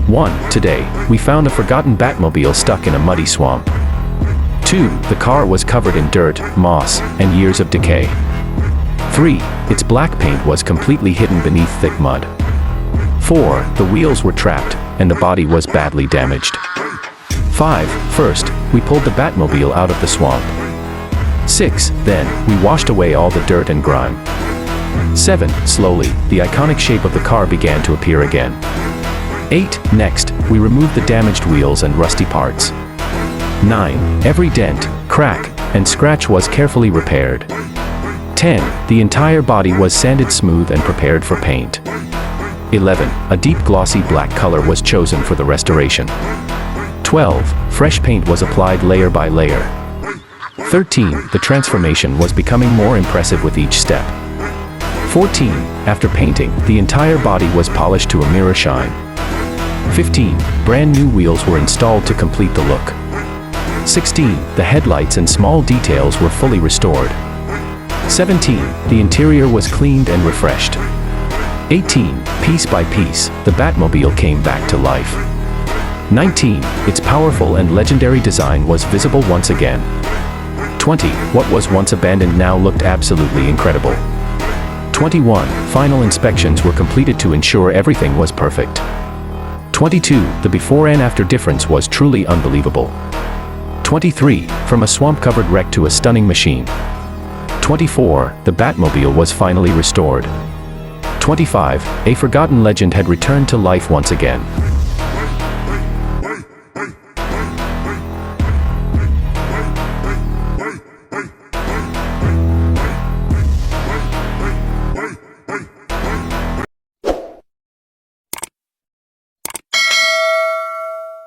1. Today, we found a forgotten Batmobile stuck in a muddy swamp. 2. The car was covered in dirt, moss, and years of decay. 3. Its black paint was completely hidden beneath thick mud. 4. The wheels were trapped, and the body was badly damaged. 5. First, we pulled the Batmobile out of the swamp. 6. Then, we washed away all the dirt and grime. 7. Slowly, the iconic shape of the car began to appear again. 8. Next, we removed the damaged wheels and rusty parts. 9. Every dent, crack, and scratch was carefully repaired. 10. The entire body was sanded smooth and prepared for paint. 11. A deep glossy black color was chosen for the restoration. 12. Fresh paint was applied layer by layer. 13. The transformation was becoming more impressive with each step. 14. After painting, the entire body was polished to a mirror shine. 15. Brand new wheels were installed to complete the look. 16. The headlights and small details were fully restored. 17. The interior was cleaned and refreshed. 18. Piece by piece, the Batmobile came back to life. 19. Its powerful and legendary design was visible once again. 20. What was once abandoned now looked absolutely incredible. 21. Final inspections were completed to ensure everything was perfect. 22. The before and after difference was truly unbelievable. 23. From a swamp-covered wreck to a stunning machine. 24. The Batmobile was finally restored. 25. A forgotten legend had returned to life once again.